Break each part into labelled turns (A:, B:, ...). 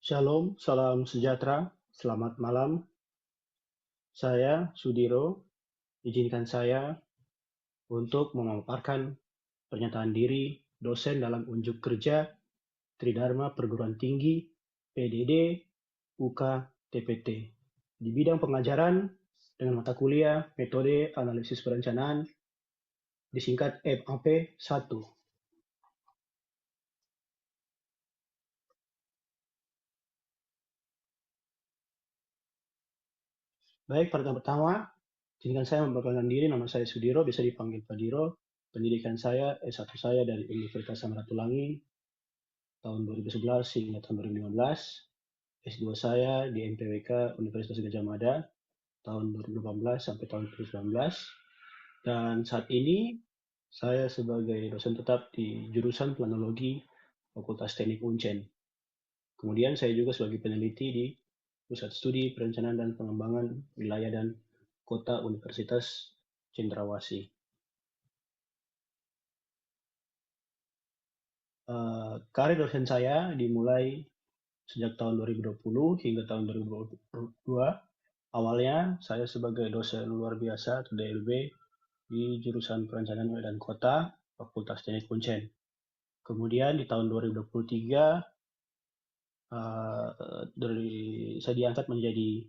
A: Shalom, salam sejahtera, selamat malam. Saya Sudiro, izinkan saya untuk memaparkan pernyataan diri dosen dalam unjuk kerja Tridharma Perguruan Tinggi PDD UK TPT di bidang pengajaran dengan mata kuliah Metode Analisis Perencanaan disingkat MAP 1. Baik, pertama, izinkan saya memperkenalkan diri. Nama saya Sudiro, bisa dipanggil Pak Diro. Pendidikan saya S1 saya dari Universitas Samratulangi tahun 2011 hingga tahun 2015. S2 saya di MPWK Universitas Gadjah Mada tahun 2018 sampai tahun 2019. Dan saat ini saya sebagai dosen tetap di jurusan Planologi Fakultas Teknik Uncen. Kemudian saya juga sebagai peneliti di Pusat Studi Perencanaan dan Pengembangan Wilayah dan Kota Universitas Cendrawasih. Karir dosen saya dimulai sejak tahun 2020 hingga tahun 2022. Awalnya saya sebagai dosen luar biasa atau DLB di jurusan Perencanaan Wilayah dan Kota Fakultas Teknik Uncen. Kemudian di tahun 2023 saya diangkat menjadi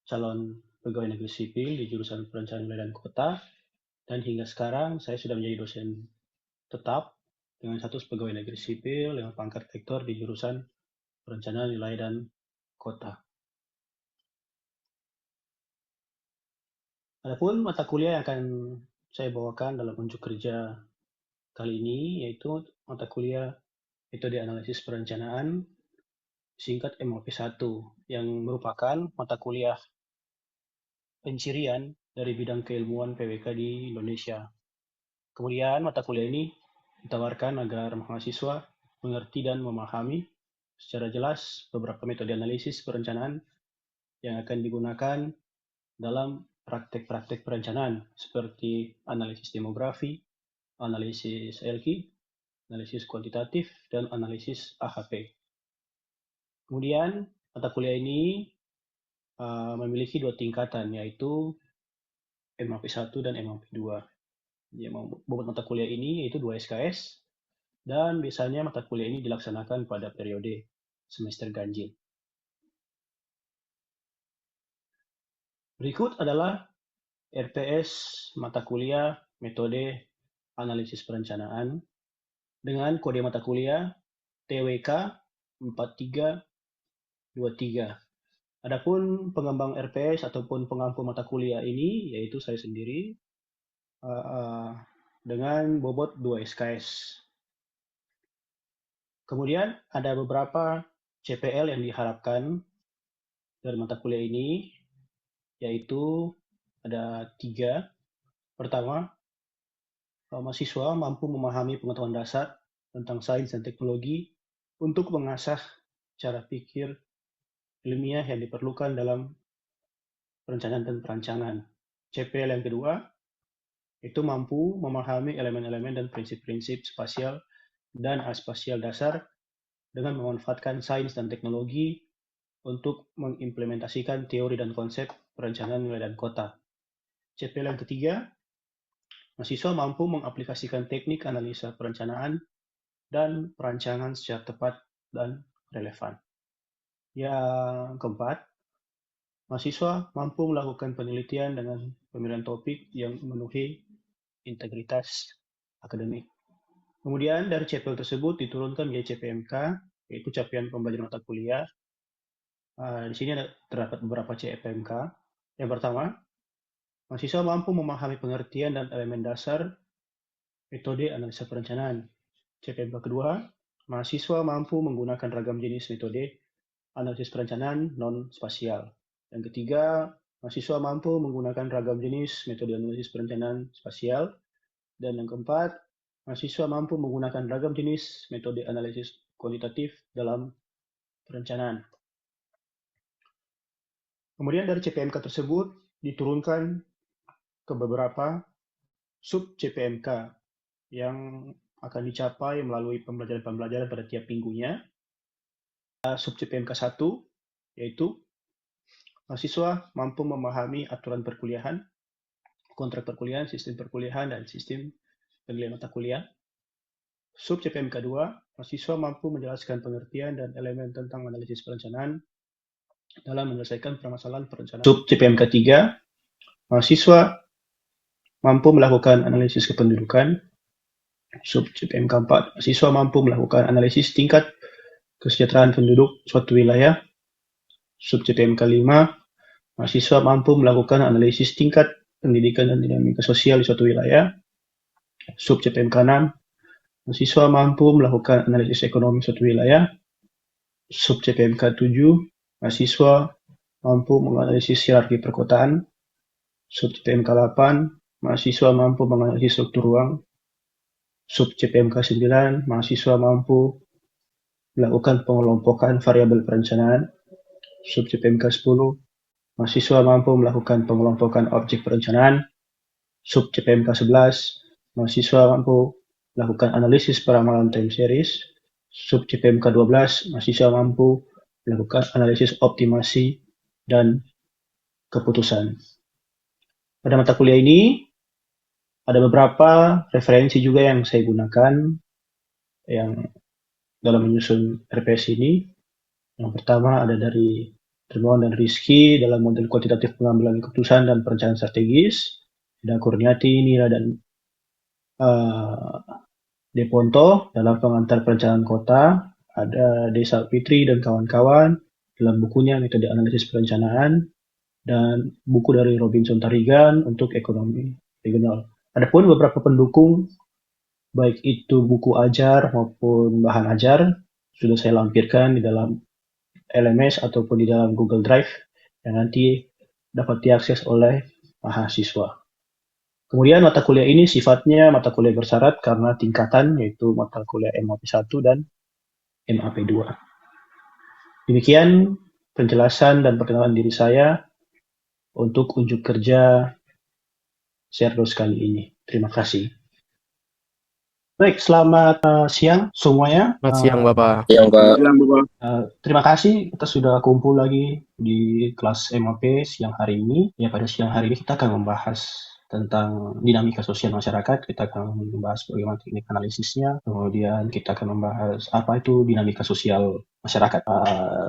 A: calon pegawai negeri sipil di jurusan Perencanaan Wilayah dan Kota, dan hingga sekarang saya sudah menjadi dosen tetap dengan status pegawai negeri sipil dengan pangkat rektor di jurusan Perencanaan Wilayah dan Kota. Adapun mata kuliah yang akan saya bawakan dalam unjuk kerja kali ini yaitu mata kuliah Metode Analisis Perencanaan singkat MAP1 yang merupakan mata kuliah pencirian dari bidang keilmuan PWK di Indonesia. Kemudian mata kuliah ini ditawarkan agar mahasiswa mengerti dan memahami secara jelas beberapa metode analisis perencanaan yang akan digunakan dalam praktek-praktek perencanaan seperti analisis demografi, analisis LQ, analisis kuantitatif, dan analisis AHP. Kemudian mata kuliah ini memiliki dua tingkatan, yaitu MAP1 dan MAP2. Bobot mata kuliah ini yaitu 2 SKS, dan biasanya mata kuliah ini dilaksanakan pada periode semester ganjil. Berikut adalah RTS mata kuliah Metode Analisis Perencanaan dengan kode mata kuliah TWK 4323. Adapun pengembang RPS ataupun pengampu mata kuliah ini yaitu saya sendiri dengan bobot 2 SKS. Kemudian ada beberapa CPL yang diharapkan dari mata kuliah ini, yaitu ada 3. Pertama, mahasiswa mampu memahami pengetahuan dasar tentang sains dan teknologi untuk mengasah cara pikir ilmiah yang diperlukan dalam perencanaan dan perancangan. CPL yang kedua, itu mampu memahami elemen-elemen dan prinsip-prinsip spasial dan aspasial dasar dengan memanfaatkan sains dan teknologi untuk mengimplementasikan teori dan konsep perencanaan wilayah dan kota. CPL yang ketiga, mahasiswa mampu mengaplikasikan teknik analisa perencanaan dan perancangan secara tepat dan relevan. Yang keempat, mahasiswa mampu melakukan penelitian dengan pemilihan topik yang memenuhi integritas akademik. Kemudian dari CPL tersebut diturunkan menjadi CPMK, yaitu capaian pembelajaran mata kuliah. Di sini terdapat beberapa CPMK. Yang pertama, mahasiswa mampu memahami pengertian dan elemen dasar metode analisa perencanaan. CPMK kedua, mahasiswa mampu menggunakan ragam jenis metode analisis perencanaan non-spasial. Yang ketiga, mahasiswa mampu menggunakan ragam jenis metode analisis perencanaan spasial. Dan yang keempat, mahasiswa mampu menggunakan ragam jenis metode analisis kuantitatif dalam perencanaan. Kemudian dari CPMK tersebut diturunkan ke beberapa sub CPMK yang akan dicapai melalui pembelajaran-pembelajaran pada tiap minggunya. Sub CPMK 1, yaitu mahasiswa mampu memahami aturan perkuliahan, kontrak perkuliahan, sistem perkuliahan, dan sistem penilaian mata kuliah. Sub CPMK 2, mahasiswa mampu menjelaskan pengertian dan elemen tentang analisis perencanaan dalam menyelesaikan permasalahan perencanaan. Sub CPMK 3, mahasiswa mampu melakukan analisis kependudukan. Sub CPMK 4, mahasiswa mampu melakukan analisis tingkat kesejahteraan penduduk suatu wilayah. Sub CPMK 5, mahasiswa mampu melakukan analisis tingkat pendidikan dan dinamika sosial di suatu wilayah. Sub CPMK 6, mahasiswa mampu melakukan analisis ekonomi suatu wilayah. Sub CPMK 7, mahasiswa mampu menganalisis hierarki perkotaan. Sub CPMK 8, mahasiswa mampu menganalisis struktur ruang. Sub CPMK 9, mahasiswa mampu melakukan pengelompokan variabel perencanaan. Sub CPMK 10, mahasiswa mampu melakukan pengelompokan objek perencanaan. Sub CPMK 11, mahasiswa mampu melakukan analisis peramalan time series. Sub CPMK 12, mahasiswa mampu melakukan analisis optimasi dan keputusan. Pada mata kuliah ini, ada beberapa referensi juga yang saya gunakan yang dalam menyusun RPS ini. Yang pertama ada dari Dermawan dan Rizky dalam model kuantitatif pengambilan keputusan dan perencanaan strategis. Ada Kurniati, Nira, dan Deponto dalam pengantar perencanaan kota. Ada Desa Fitri dan kawan-kawan dalam bukunya Metode Analisis Perencanaan. Dan buku dari Robinson Tarigan untuk ekonomi regional. Adapun beberapa pendukung, baik itu buku ajar maupun bahan ajar, sudah saya lampirkan di dalam LMS ataupun di dalam Google Drive yang nanti dapat diakses oleh mahasiswa. Kemudian mata kuliah ini sifatnya mata kuliah bersyarat karena tingkatan, yaitu mata kuliah MAP 1 dan MAP 2. Demikian penjelasan dan perkenalan diri saya untuk unjuk kerja Serdos kali ini. Terima kasih. Baik, selamat siang semuanya.
B: Selamat siang, Bapak.
A: Terima kasih kita sudah kumpul lagi di kelas MAP siang hari ini. Ya, pada siang hari ini kita akan membahas tentang dinamika sosial masyarakat. Kita akan membahas bagaimana teknik analisisnya. Kemudian kita akan membahas apa itu dinamika sosial masyarakat.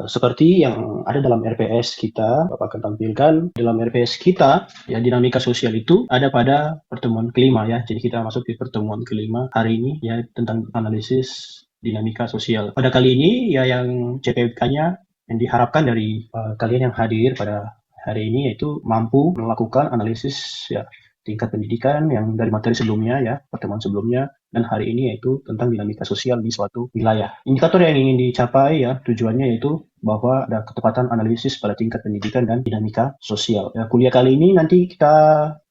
A: Seperti yang ada dalam RPS kita, Bapak akan tampilkan dalam RPS kita, ya dinamika sosial itu ada pada pertemuan kelima ya. Jadi kita masuk di pertemuan kelima hari ini ya tentang analisis dinamika sosial. Pada kali ini ya yang CPK-nya yang diharapkan dari kalian yang hadir pada hari ini yaitu mampu melakukan analisis ya tingkat pendidikan yang dari materi sebelumnya ya, pertemuan sebelumnya, dan hari ini yaitu tentang dinamika sosial di suatu wilayah. Indikator yang ingin dicapai ya tujuannya yaitu bahwa ada ketepatan analisis pada tingkat pendidikan dan dinamika sosial. Ya, kuliah kali ini nanti kita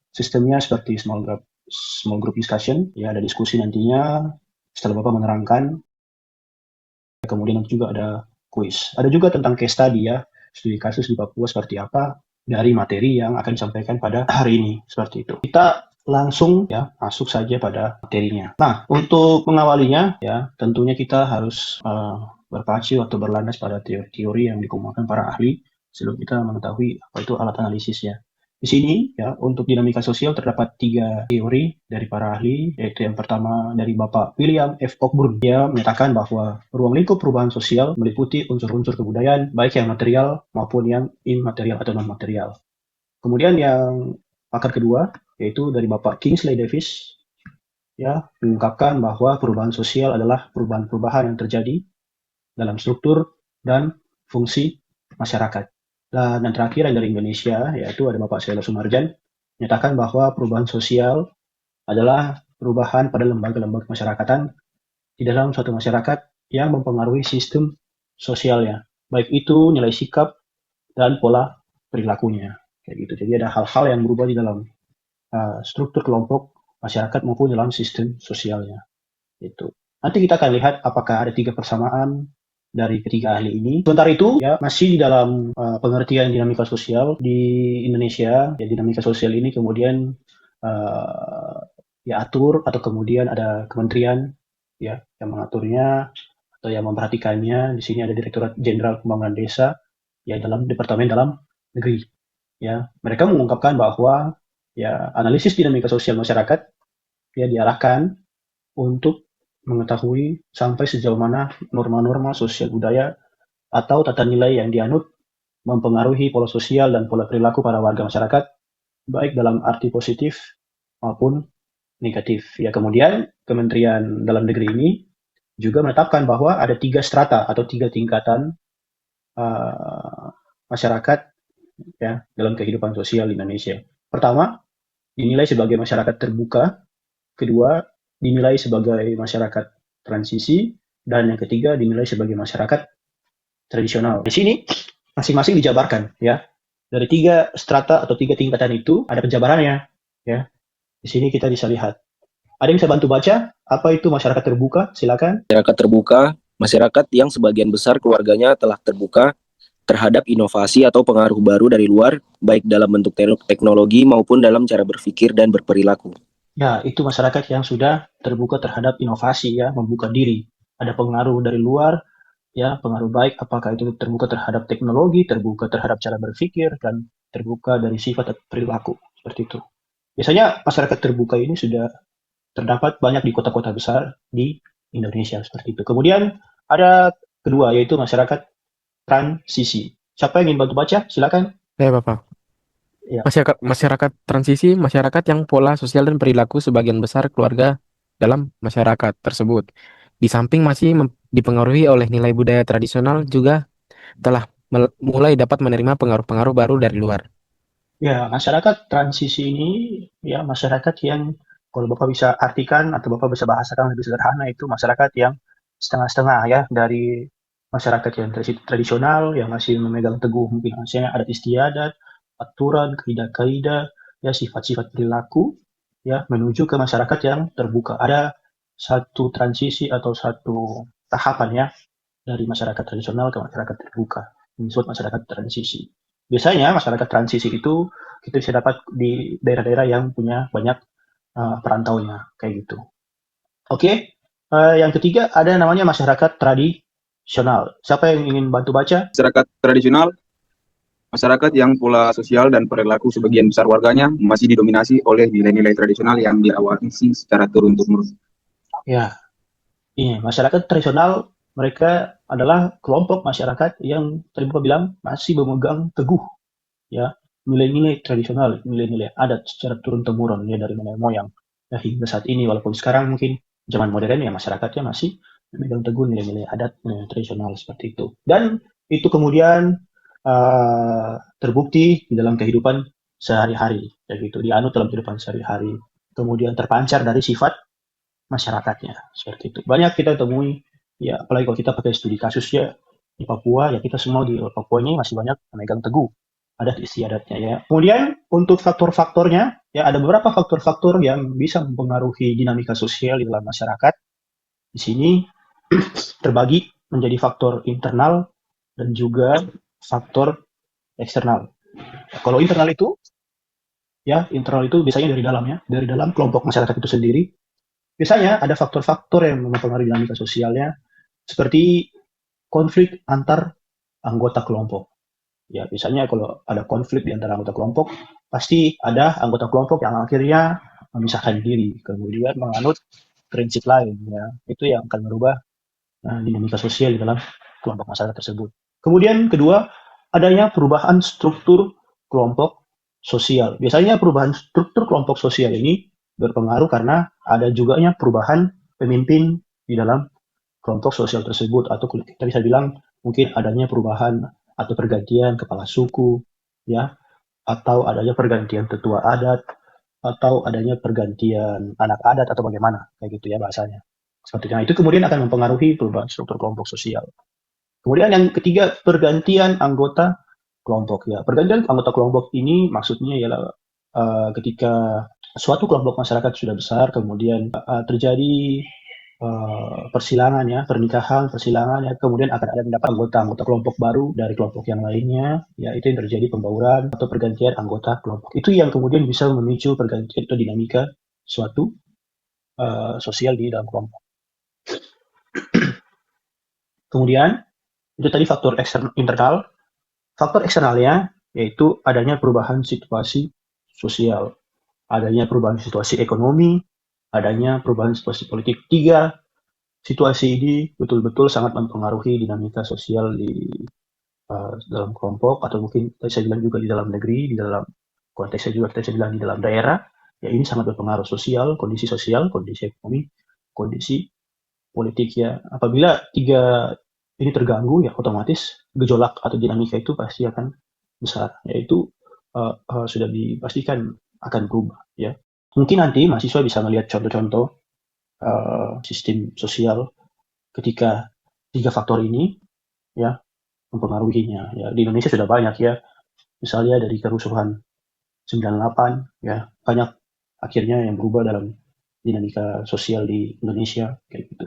A: sistemnya seperti small group discussion, ya ada diskusi nantinya setelah Bapak menerangkan. Kemudian nanti juga ada kuis. Ada juga tentang case study ya, studi kasus di Papua seperti apa dari materi yang akan disampaikan pada hari ini, seperti itu. Kita langsung ya masuk saja pada materinya. Nah, untuk mengawalinya ya tentunya kita harus berpacu atau berlandas pada teori-teori yang dikemukakan para ahli sebelum kita mengetahui apa itu alat analisisnya. Di sini ya untuk dinamika sosial terdapat 3 teori dari para ahli, yaitu yang pertama dari Bapak William F. Cockburn. Dia menyatakan bahwa ruang lingkup perubahan sosial meliputi unsur-unsur kebudayaan baik yang material maupun yang immaterial atau non-material. Kemudian yang pakar kedua yaitu dari Bapak Kingsley Davis, ya mengungkapkan bahwa perubahan sosial adalah perubahan-perubahan yang terjadi dalam struktur dan fungsi masyarakat. Dan yang terakhir yang dari Indonesia, yaitu ada Bapak Selo Sumarjan, menyatakan bahwa perubahan sosial adalah perubahan pada lembaga-lembaga masyarakatan di dalam suatu masyarakat yang mempengaruhi sistem sosialnya, baik itu nilai sikap dan pola perilakunya. Kayak gitu. Jadi ada hal-hal yang berubah di dalam struktur kelompok masyarakat maupun dalam sistem sosialnya. Itu. Nanti kita akan lihat apakah ada 3 persamaan dari ketiga ahli ini. Sementara itu, ya masih di dalam pengertian dinamika sosial di Indonesia. Ya, dinamika sosial ini kemudian diatur atau kemudian ada kementerian ya yang mengaturnya atau yang memperhatikannya. Di sini ada Direktorat Jenderal Pembangunan Desa, ya dalam Departemen Dalam Negeri. Ya, mereka mengungkapkan bahwa ya analisis dinamika sosial masyarakat ya diarahkan untuk mengetahui sampai sejauh mana norma-norma sosial budaya atau tata nilai yang dianut mempengaruhi pola sosial dan pola perilaku para warga masyarakat, baik dalam arti positif maupun negatif. Ya, kemudian Kementerian Dalam Negeri ini juga menetapkan bahwa ada 3 strata atau 3 tingkatan uh, masyarakat ya dalam kehidupan sosial di Indonesia. Pertama, dinilai sebagai masyarakat terbuka. Kedua, dinilai sebagai masyarakat transisi. Dan yang ketiga, dinilai sebagai masyarakat tradisional. Di sini masing-masing dijabarkan ya. Dari 3 strata atau 3 tingkatan itu ada penjabarannya ya. Di sini kita bisa lihat. Ada yang bisa bantu baca apa itu masyarakat terbuka? Silakan.
B: Masyarakat terbuka, masyarakat yang sebagian besar keluarganya telah terbuka terhadap inovasi atau pengaruh baru dari luar, baik dalam bentuk teknologi maupun dalam cara berpikir dan berperilaku.
A: Ya, itu masyarakat yang sudah terbuka terhadap inovasi ya, membuka diri. Ada pengaruh dari luar, ya, pengaruh baik apakah itu terbuka terhadap teknologi, terbuka terhadap cara berpikir, dan terbuka dari sifat atau perilaku. Seperti itu. Biasanya masyarakat terbuka ini sudah terdapat banyak di kota-kota besar di Indonesia. Seperti itu. Kemudian ada kedua, yaitu masyarakat transisi. Siapa yang ingin bantu baca? Silakan.
C: Bapak.
A: Ya,
C: Masyarakat masyarakat transisi, masyarakat yang pola sosial dan perilaku sebagian besar keluarga dalam masyarakat tersebut. Di samping masih dipengaruhi oleh nilai budaya tradisional, juga telah mulai dapat menerima pengaruh-pengaruh baru dari luar.
A: ya, masyarakat transisi ini ya masyarakat yang kalau Bapak bisa artikan atau Bapak bisa bahasakan lebih sederhana itu masyarakat yang setengah-setengah ya dari masyarakat yang tradisional yang masih memegang teguh mungkin misalnya adat istiadat, aturan, kaidah-kaidah, ya sifat-sifat perilaku ya menuju ke masyarakat yang terbuka. Ada satu transisi atau satu tahapan ya dari masyarakat tradisional ke masyarakat terbuka, disebut masyarakat transisi. Biasanya masyarakat transisi itu kita bisa dapat di daerah-daerah yang punya banyak perantaunya, kayak gitu. Oke, yang ketiga ada namanya masyarakat tradisional. Siapa yang ingin bantu baca?
D: Masyarakat tradisional, masyarakat yang pola sosial dan perilaku sebagian besar warganya masih didominasi oleh nilai-nilai tradisional yang diawasi secara turun-temurun.
A: Ya, ini masyarakat tradisional mereka adalah kelompok masyarakat yang tadi Bapak bilang masih memegang teguh ya nilai-nilai tradisional, nilai-nilai adat secara turun-temurun ya dari nenek moyang. Ya, hingga saat ini walaupun sekarang mungkin zaman modern ya masyarakatnya masih memegang teguh nilai-nilai adat nilai tradisional seperti itu. Dan itu kemudian terbukti di dalam kehidupan sehari-hari, ya gitu, dianut dalam kehidupan sehari-hari. Kemudian terpancar dari sifat masyarakatnya, seperti itu. Banyak kita temui, ya apalagi kalau kita pakai studi kasus ya di Papua, ya kita semua di Papua ini masih banyak memegang teguh adat istiadatnya ya. Kemudian untuk faktor-faktornya, ya ada beberapa faktor-faktor yang bisa mempengaruhi dinamika sosial di dalam masyarakat. Di sini terbagi menjadi faktor internal dan juga faktor eksternal. Kalau internal itu, ya internal itu biasanya dari dalam kelompok masyarakat itu sendiri. Biasanya ada faktor-faktor yang mempengaruhi dinamika sosialnya, seperti konflik antar anggota kelompok. Ya, biasanya kalau ada konflik di antara anggota kelompok, pasti ada anggota kelompok yang akhirnya memisahkan diri, kemudian menganut prinsip lain. Ya. Itu yang akan merubah dinamika sosial di dalam kelompok masyarakat tersebut. Kemudian kedua, adanya perubahan struktur kelompok sosial. Biasanya perubahan struktur kelompok sosial ini berpengaruh karena ada juga perubahan pemimpin di dalam kelompok sosial tersebut, atau kita bisa bilang mungkin adanya perubahan atau pergantian kepala suku ya, atau adanya pergantian tetua adat, atau adanya pergantian anak adat, atau bagaimana kayak gitu ya bahasanya. Seperti itu kemudian akan mempengaruhi perubahan struktur kelompok sosial. Kemudian yang ketiga, pergantian anggota kelompok ya. Pergantian anggota kelompok ini maksudnya ialah ketika suatu kelompok masyarakat sudah besar, kemudian terjadi persilangan ya, pernikahan, persilangan ya, kemudian akan ada mendapat anggota-anggota kelompok baru dari kelompok yang lainnya, ya itu yang terjadi pembauran atau pergantian anggota kelompok. Itu yang kemudian bisa memicu pergantian atau dinamika suatu sosial di dalam kelompok. Kemudian itu tadi faktor internal. Faktor eksternalnya yaitu adanya perubahan situasi sosial, adanya perubahan situasi ekonomi, adanya perubahan situasi politik. Tiga situasi ini betul-betul sangat mempengaruhi dinamika sosial di dalam kelompok, atau mungkin saya bilang juga di dalam negeri, di dalam konteksnya juga kita bisa bilang di dalam daerah. Ya, ini sangat berpengaruh sosial, kondisi ekonomi, kondisi politik ya. Apabila tiga ini terganggu, ya otomatis gejolak atau dinamika itu pasti akan besar. Yaitu sudah dipastikan akan berubah ya. Mungkin nanti mahasiswa bisa melihat contoh-contoh sistem sosial ketika tiga faktor ini ya mempengaruhinya. Ya, di Indonesia sudah banyak ya. Misalnya dari kerusuhan 98 ya, banyak akhirnya yang berubah dalam dinamika sosial di Indonesia kayak gitu.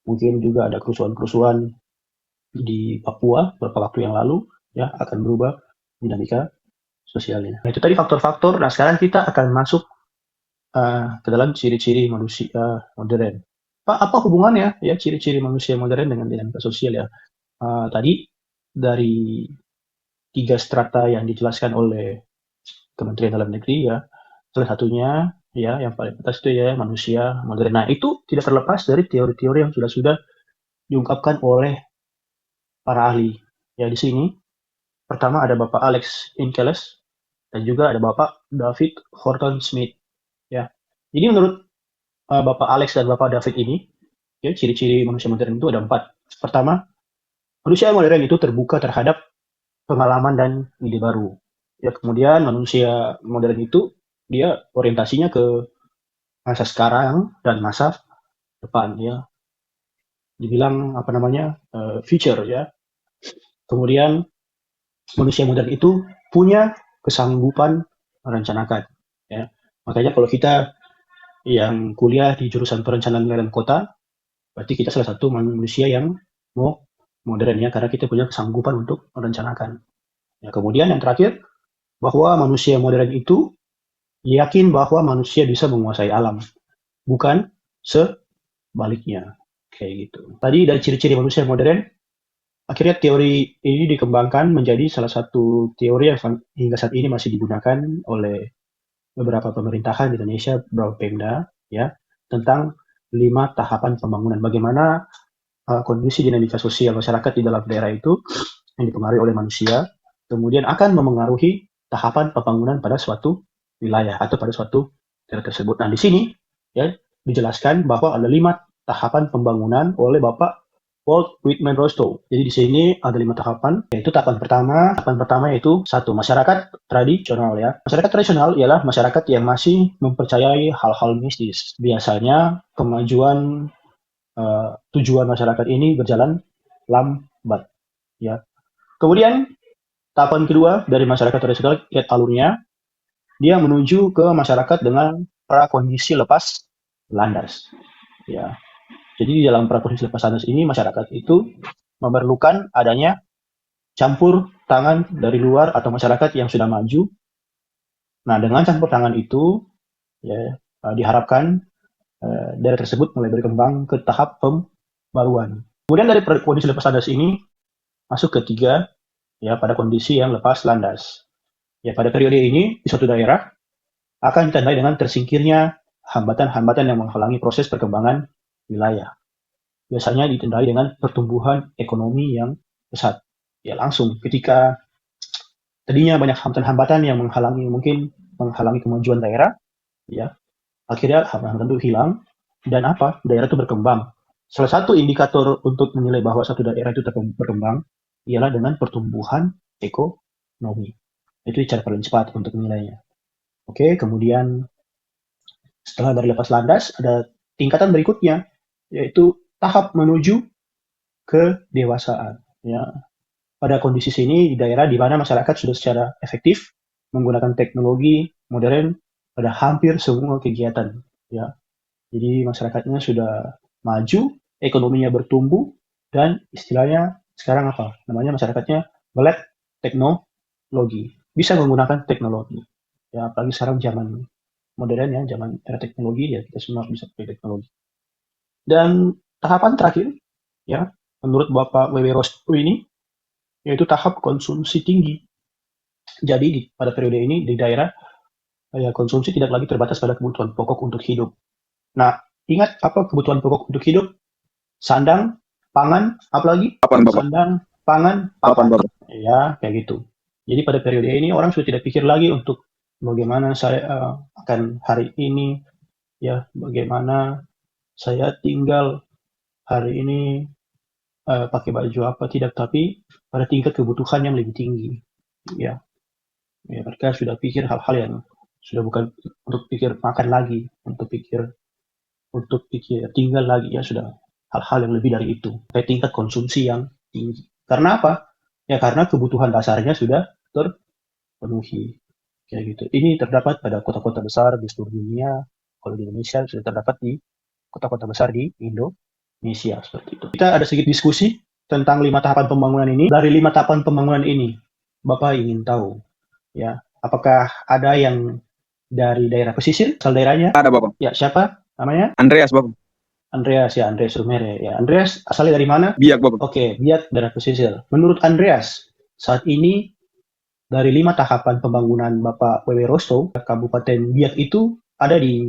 A: Mungkin juga ada kerusuhan-kerusuhan di Papua beberapa waktu yang lalu ya, akan berubah dinamika sosialnya. Nah, itu tadi faktor-faktor. Nah, sekarang kita akan masuk ke dalam ciri-ciri manusia modern. Pak, apa hubungannya ya ciri-ciri manusia modern dengan dinamika sosial ya? Tadi dari tiga strata yang dijelaskan oleh Kementerian Dalam Negeri ya, salah satunya ya yang paling atas itu ya manusia modern. Nah, itu tidak terlepas dari teori-teori yang sudah diungkapkan oleh para ahli. Ya, di sini pertama ada Bapak Alex Inkeles dan juga ada Bapak David Horton Smith ya. Jadi menurut Bapak Alex dan Bapak David ini ya, ciri-ciri manusia modern itu ada 4. Pertama, manusia modern itu terbuka terhadap pengalaman dan ide baru. Ya, kemudian manusia modern itu dia orientasinya ke masa sekarang dan masa depan ya. Dibilang apa namanya? Future ya. Kemudian manusia modern itu punya kesanggupan merencanakan ya. Makanya kalau kita yang kuliah di jurusan perencanaan wilayah dan kota, berarti kita salah satu manusia yang mau modern ya, karena kita punya kesanggupan untuk merencanakan. Ya, kemudian yang terakhir, bahwa manusia modern itu yakin bahwa manusia bisa menguasai alam, bukan sebaliknya. Kayak gitu. Tadi dari ciri-ciri manusia modern, akhirnya teori ini dikembangkan menjadi salah satu teori yang hingga saat ini masih digunakan oleh beberapa pemerintahan di Indonesia, beberapa Pemda, ya, tentang 5 tahapan pembangunan. Bagaimana kondisi dinamika sosial masyarakat di dalam daerah itu yang dipengaruhi oleh manusia, kemudian akan memengaruhi tahapan pembangunan pada suatu wilayah atau pada suatu daerah tersebut. Nah, di sini ya dijelaskan bahwa ada 5 tahapan pembangunan oleh Bapak Walt Whitman Rostow. Jadi di sini ada 5 tahapan, yaitu tahapan pertama yaitu 1, masyarakat tradisional ya. Masyarakat tradisional ialah masyarakat yang masih mempercayai hal-hal mistis. Biasanya kemajuan tujuan masyarakat ini berjalan lambat ya. Kemudian tahapan kedua dari masyarakat tradisional, lihat alurnya, dia menuju ke masyarakat dengan prakondisi lepas landas ya. Jadi di dalam prakondisi lepas landas ini masyarakat itu memerlukan adanya campur tangan dari luar atau masyarakat yang sudah maju. Nah, dengan campur tangan itu ya diharapkan daerah tersebut mulai berkembang ke tahap pembaruan. Kemudian dari kondisi lepas landas ini masuk ketiga ya pada kondisi yang lepas landas. Ya, pada periode ini di suatu daerah akan ditandai dengan tersingkirnya hambatan-hambatan yang menghalangi proses perkembangan wilayah. Biasanya ditandai dengan pertumbuhan ekonomi yang pesat. Ya, langsung ketika tadinya banyak hambatan-hambatan yang menghalangi kemajuan daerah, ya akhirnya hambatan itu hilang dan daerah itu berkembang. Salah satu indikator untuk menilai bahwa satu daerah itu berkembang ialah dengan pertumbuhan ekonomi. Itu cara paling cepat untuk menilainya. Oke, kemudian setelah dari lepas landas ada tingkatan berikutnya, yaitu tahap menuju kedewasaan. Ya, pada kondisi sini di daerah di mana masyarakat sudah secara efektif menggunakan teknologi modern pada hampir semua kegiatan. Ya, jadi masyarakatnya sudah maju, ekonominya bertumbuh, dan istilahnya sekarang namanya masyarakatnya melek teknologi, bisa menggunakan teknologi. Ya, apalagi sekarang zaman modern ya, zaman era teknologi ya, kita semua bisa pakai teknologi. Dan tahapan terakhir ya menurut Bapak W.W. Rosto ini, yaitu tahap konsumsi tinggi. Jadi pada periode ini di daerah konsumsi tidak lagi terbatas pada kebutuhan pokok untuk hidup. Nah, ingat apa kebutuhan pokok untuk hidup? Sandang, pangan, apalagi?
D: Papan Bapak.
A: Sandang, pangan,
D: Papan
A: papan.
D: Bapak.
A: Ya, kayak gitu. Jadi pada periode ini orang sudah tidak pikir lagi untuk bagaimana saya akan hari ini, ya bagaimana saya tinggal hari ini pakai baju apa tidak, tapi pada tingkat kebutuhan yang lebih tinggi. Ya, mereka sudah pikir hal-hal yang sudah bukan untuk pikir makan lagi, untuk pikir tinggal lagi, ya sudah hal-hal yang lebih dari itu. Kayak tingkat konsumsi yang tinggi. Karena apa? Ya karena kebutuhan dasarnya sudah terpenuhi. Kayak gitu. Ini terdapat pada kota-kota besar di seluruh dunia. Kalau di Indonesia sudah terdapat di kota-kota besar di Indonesia seperti itu. Kita ada sedikit diskusi tentang 5 tahapan pembangunan ini. Dari 5 tahapan pembangunan ini, Bapak ingin tahu, ya, apakah ada yang dari daerah pesisir, asal daerahnya?
D: Ada Bapak.
A: Ya, siapa namanya?
D: Andreas Bapak.
A: Andreas Rumere. Ya, Andreas asalnya dari mana?
D: Biak Bapak.
A: Oke, Biak daerah pesisir. Menurut Andreas, saat ini dari 5 tahapan pembangunan Bapak W.W. Rosto, Kabupaten Biak itu ada di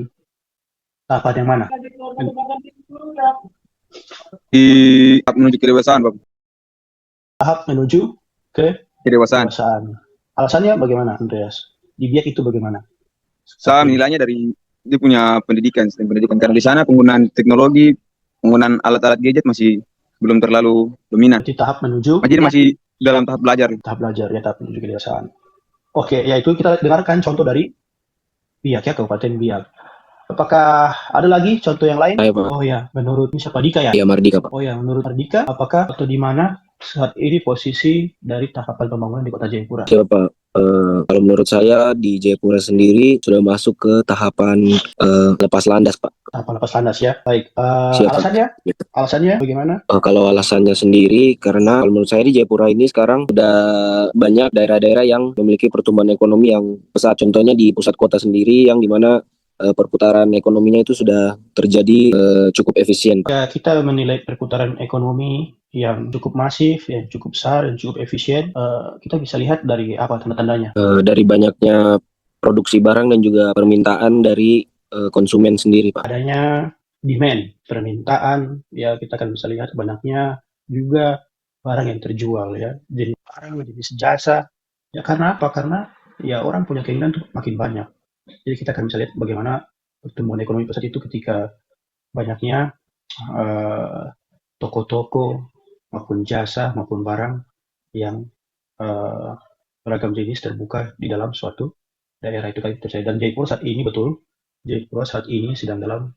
A: tahapan yang mana?
D: Di tahap menuju kedewasaan Bapak.
A: Tahap menuju ke
D: Kedewasaan.
A: Alasannya bagaimana, Andreas? Di Biak itu bagaimana?
D: Saya nilainya dari dia punya pendidikan, sistem pendidikan. Karena di sana penggunaan teknologi, penggunaan alat-alat gadget masih belum terlalu dominan.
A: Di tahap menuju?
D: Jadi masih dalam tahap belajar.
A: Tahap belajar, ya, tahap menuju kedewasaan. Oke, ya itu kita dengarkan contoh dari Biak, ya, Kabupaten Biak. Apakah ada lagi contoh yang lain?
B: Ayo, Pak.
A: Oh ya, menurut siapa, Dika ya?
B: Iya, Mardika, Pak.
A: Oh ya, menurut Mardika, apakah atau di mana saat ini posisi dari tahapan pembangunan di Kota Jayapura?
B: Oke, Pak. Kalau menurut saya di Jayapura sendiri sudah masuk ke tahapan lepas landas, Pak.
A: Tahapan lepas landas, ya. Baik.
B: Siap, Pak.
A: Alasannya?
B: Gitu.
A: Alasannya bagaimana?
B: Kalau alasannya sendiri, karena kalau menurut saya di Jayapura ini sekarang sudah banyak daerah-daerah yang memiliki pertumbuhan ekonomi yang pesat. Contohnya di pusat kota sendiri yang dimana perputaran ekonominya itu sudah terjadi cukup efisien, Pak.
A: Ya, kita menilai perputaran ekonomi yang cukup masif, yang cukup besar, dan cukup efisien. Kita bisa lihat dari apa tanda-tandanya?
B: Dari banyaknya produksi barang dan juga permintaan dari konsumen sendiri, Pak.
A: Adanya demand, permintaan, ya kita akan bisa lihat banyaknya juga barang yang terjual, ya. Jadi barang, jenis jasa. Ya karena apa? Karena ya orang punya keinginan untuk makin banyak. Jadi kita akan bisa lihat bagaimana pertumbuhan ekonomi pusat itu ketika banyaknya toko-toko maupun jasa maupun barang yang beragam jenis terbuka di dalam suatu daerah itu kan terjadi. Dan Jaipur saat ini Jayapura saat ini sedang dalam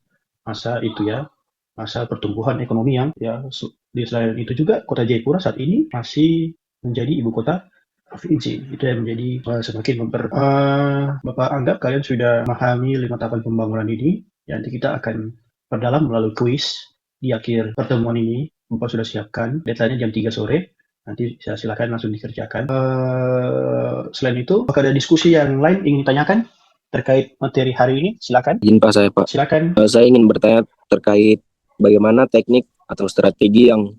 A: masa itu, ya, masa pertumbuhan ekonomi yang, ya, di selain itu juga Kota Jayapura saat ini masih menjadi ibu kota provinsi. Itu yang menjadi semakin Bapak anggap kalian sudah memahami 5 tahapan pembangunan ini. Ya, nanti kita akan perdalam melalui kuis di akhir pertemuan ini. Bapak sudah siapkan, deadline-nya jam 3 sore. Nanti saya silakan langsung dikerjakan. Selain itu, apakah ada diskusi yang lain ingin ditanyakan terkait materi hari ini? Silakan.
B: Izin Pak saya, Pak.
A: Silakan.
B: Saya ingin bertanya terkait bagaimana teknik atau strategi yang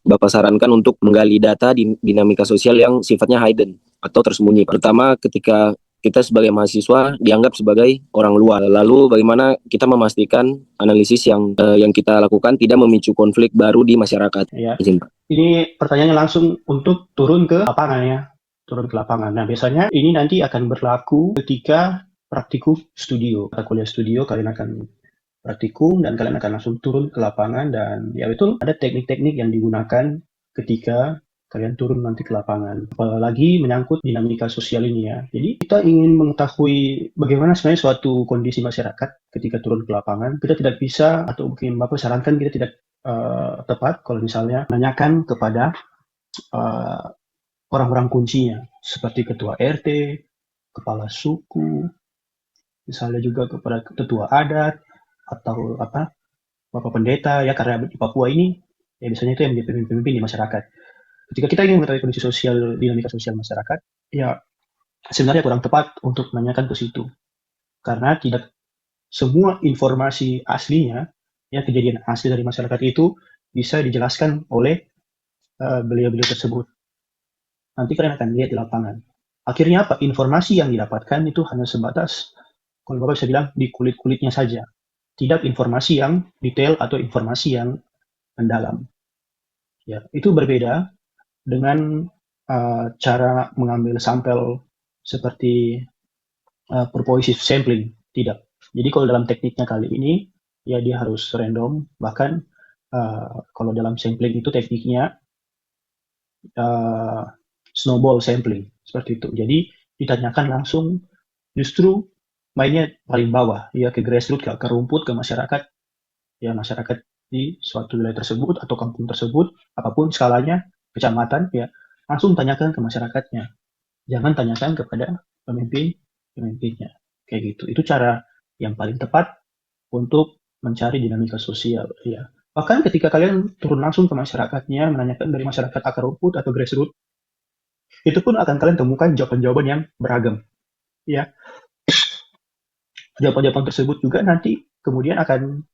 B: Bapak sarankan untuk menggali data di dinamika sosial yang sifatnya hidden atau tersembunyi, Pak. Pertama, ketika kita sebagai mahasiswa dianggap sebagai orang luar. Lalu bagaimana kita memastikan analisis yang kita lakukan tidak memicu konflik baru di masyarakat?
A: Ya.
B: Izin, Pak.
A: Ini pertanyaannya langsung untuk turun ke lapangan, ya. Turun ke lapangan. Nah, biasanya ini nanti akan berlaku ketika praktikum studio. Atau kuliah studio, kalian akan praktikum dan kalian akan langsung turun ke lapangan. Dan ya betul, ada teknik-teknik yang digunakan ketika kalian turun nanti ke lapangan. Apalagi menyangkut dinamika sosial ini, ya. Jadi kita ingin mengetahui bagaimana sebenarnya suatu kondisi masyarakat ketika turun ke lapangan. Kita tidak bisa, atau mungkin Bapak sarankan kita tidak tepat kalau misalnya menanyakan kepada orang-orang kuncinya, seperti ketua RT, kepala suku, misalnya juga kepada ketua adat, atau Bapak pendeta, ya, karena di Papua ini, ya biasanya itu yang menjadi pemimpin di masyarakat. Ketika kita ingin mengetahui kondisi sosial, dinamika sosial masyarakat, ya sebenarnya kurang tepat untuk menanyakan ke situ. Karena tidak semua informasi aslinya, ya, kejadian asli dari masyarakat itu bisa dijelaskan oleh beliau-beliau tersebut. Nanti kalian akan lihat di lapangan. Akhirnya apa? Informasi yang didapatkan itu hanya sebatas, kalau Bapak bisa bilang, di kulit-kulitnya saja. Tidak informasi yang detail atau informasi yang mendalam. Ya, itu berbeda dengan cara mengambil sampel seperti purposive sampling. Tidak. Jadi kalau dalam tekniknya kali ini, ya dia harus random. Bahkan kalau dalam sampling itu tekniknya snowball sampling. Seperti itu. Jadi ditanyakan langsung, justru mainnya paling bawah, ya ke grassroots, ke akar rumput, ke masyarakat, ya masyarakat di suatu wilayah tersebut atau kampung tersebut, apapun skalanya, kecamatan, ya langsung tanyakan ke masyarakatnya. Jangan tanyakan kepada pemimpinnya. Kayak gitu. Itu cara yang paling tepat untuk mencari dinamika sosial. Ya. Bahkan ketika kalian turun langsung ke masyarakatnya, menanyakan dari masyarakat akar rumput atau grassroots, itu pun akan kalian temukan jawaban-jawaban yang beragam. Ya. Jawaban-jawaban tersebut juga nanti kemudian akan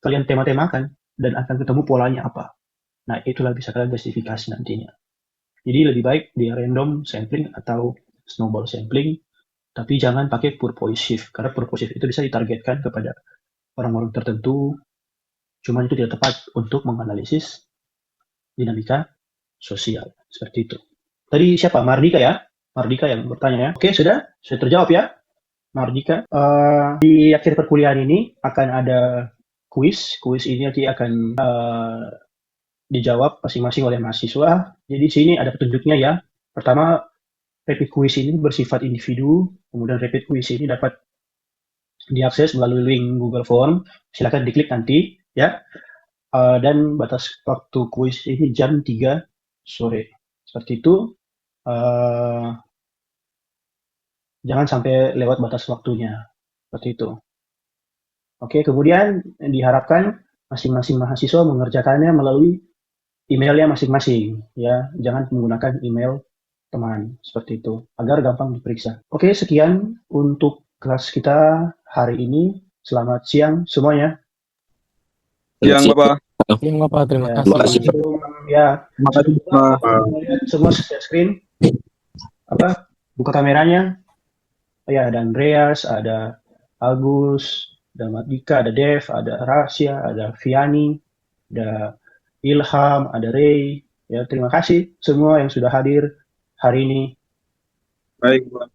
A: kalian tema-temakan dan akan ketemu polanya apa. Nah, itulah bisa kalian justifikasi nantinya. Jadi lebih baik di random sampling atau snowball sampling, tapi jangan pakai purposive, karena purposive itu bisa ditargetkan kepada orang-orang tertentu, cuman itu tidak tepat untuk menganalisis dinamika sosial. Seperti itu. Tadi siapa? Mardika ya? Mardika yang bertanya ya. Oke, sudah terjawab ya, Mardika. Di akhir perkuliahan ini akan ada kuis. Kuis ini nanti akan dijawab masing-masing oleh mahasiswa. Jadi di sini ada petunjuknya ya. Pertama, rapid quiz ini bersifat individu, kemudian rapid quiz ini dapat diakses melalui link Google Form. Silakan diklik nanti ya. Dan batas waktu kuis ini jam 3 sore. Seperti itu. Jangan sampai lewat batas waktunya. Seperti itu. Oke, kemudian diharapkan masing-masing mahasiswa mengerjakannya melalui emailnya masing-masing, ya. Jangan menggunakan email teman, seperti itu, agar gampang diperiksa. Oke, sekian untuk kelas kita hari ini. Selamat siang semuanya.
D: Siang, Bapak.
C: Terima Bapak, terima
A: Ya,
C: kasih.
B: Terima kasih.
A: ya,
D: Terima kasih, Bapak.
A: semua share screen, buka kameranya. Ya, ada Andreas, ada Agus, ada Mardika, ada Dev, ada Rasya, ada Viani, ada Ilham, ada Ray. Ya, terima kasih semua yang sudah hadir hari ini.
D: Baik, Bapak.